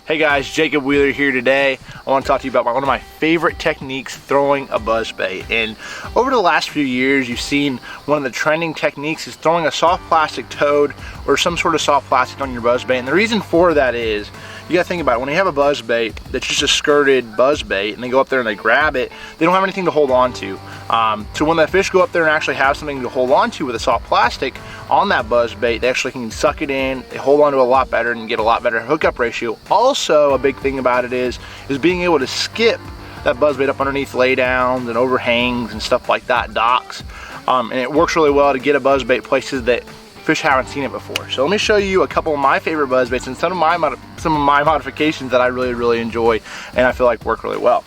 Hey guys, Jacob Wheeler here today. I want to talk to you about one of my favorite techniques, throwing a buzzbait. And over the last few years, you've seen one of the trending techniques is throwing a soft plastic toad or some sort of soft plastic on your buzzbait. And the reason for that is, you gotta think about it, when you have a buzzbait that's just a skirted buzzbait and they go up there and they grab it, they don't have anything to hold on to. So when the fish go up there and actually have something to hold on to with a soft plastic on that buzzbait, they actually can suck it in, they hold on to it a lot better and get a lot better hookup ratio. Also, a big thing about it is being able to skip that buzzbait up underneath laydowns and overhangs and stuff like that, docks. And it works really well to get a buzzbait places that fish haven't seen it before. So let me show you a couple of my favorite buzzbaits and some of my modifications that I really enjoy and I feel like work really well.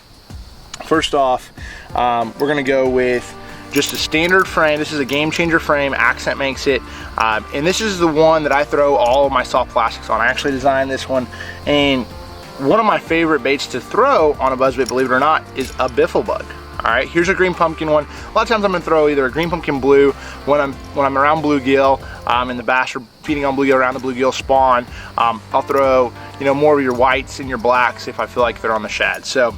First off, we're gonna go with just a standard frame. This is a Game Changer frame. Accent makes it, and this is the one that I throw all of my soft plastics on. I actually designed this one, and one of my favorite baits to throw on a buzzbait, believe it or not, is a biffle bug. All right, here's a green pumpkin one. A lot of times I'm gonna throw either a green pumpkin blue when I'm around bluegill, and the bass are feeding on bluegill around the bluegill spawn. I'll throw more of your whites and your blacks if I feel like they're on the shad. So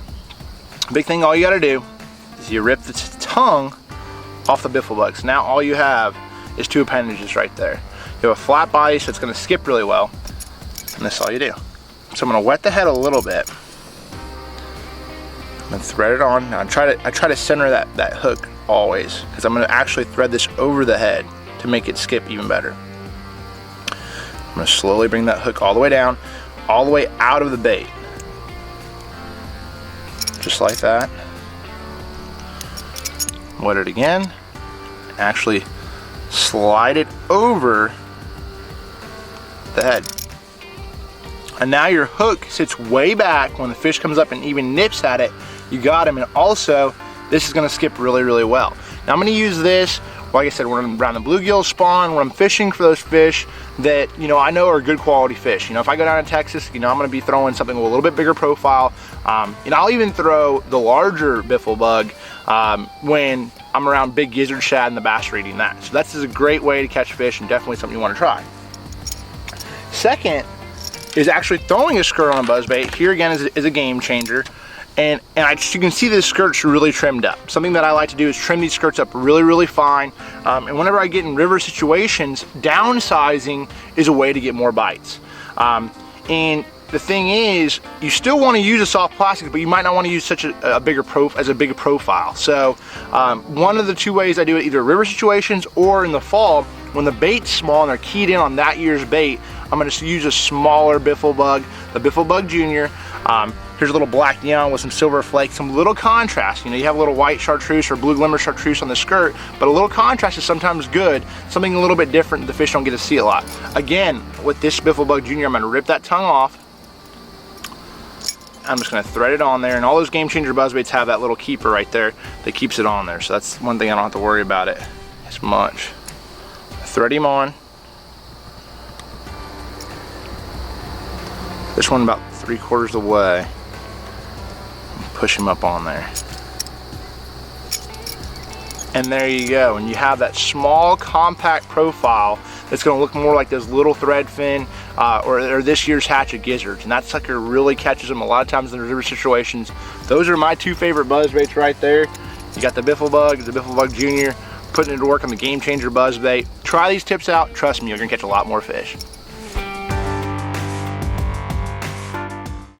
big thing, all you gotta do is you rip the tongue off the biffle bugs. Now all you have is two appendages right there. You have a flat body, so it's gonna skip really well, and that's all you do. So I'm gonna wet the head a little bit. I'm gonna thread it on. Now I try to center that hook always, because I'm gonna actually thread this over the head to make it skip even better. I'm gonna slowly bring that hook all the way down, all the way out of the bait. Just like that. Wet it again. Actually slide it over the head. And now your hook sits way back. When the fish comes up and even nips at it, you got him. And also, this is gonna skip really well. Now I'm gonna use this, like I said, when I'm around the bluegill spawn, when I'm fishing for those fish that I know are good quality fish. If I go down to Texas, I'm gonna be throwing something with a little bit bigger profile. And I'll even throw the larger biffle bug when I'm around big gizzard shad and the bass are eating that. So that's a great way to catch fish and definitely something you wanna try. Second is actually throwing a skirt on a buzzbait. Here again is a Game Changer. And you can see this skirt's really trimmed up. Something that I like to do is trim these skirts up really fine. And whenever I get in river situations, downsizing is a way to get more bites. And the thing is, you still want to use a soft plastic, but you might not want to use such a bigger profile. So one of the two ways I do it, either river situations or in the fall, when the bait's small and they're keyed in on that year's bait, I'm going to use a smaller biffle bug, the Biffle Bug Junior. Here's a little black neon with some silver flakes, some little contrast. You have a little white chartreuse or blue glimmer chartreuse on the skirt, but a little contrast is sometimes good. Something a little bit different that the fish don't get to see a lot. Again, with this Biffle Bug Junior, I'm going to rip that tongue off. I'm just going to thread it on there, and all those Game Changer buzzbaits have that little keeper right there that keeps it on there. So that's one thing I don't have to worry about it as much. Thread him on. This one about 3/4 of the way. Push him up on there. And there you go. And you have that small, compact profile that's going to look more like those little thread fin or this year's hatch of gizzards. And that sucker really catches them a lot of times in the river situations. Those are my two favorite buzzbaits right there. You got the Biffle Bug, the Biffle Bug Junior, putting it to work on the Game Changer buzzbait. Try these tips out. Trust me, you're going to catch a lot more fish.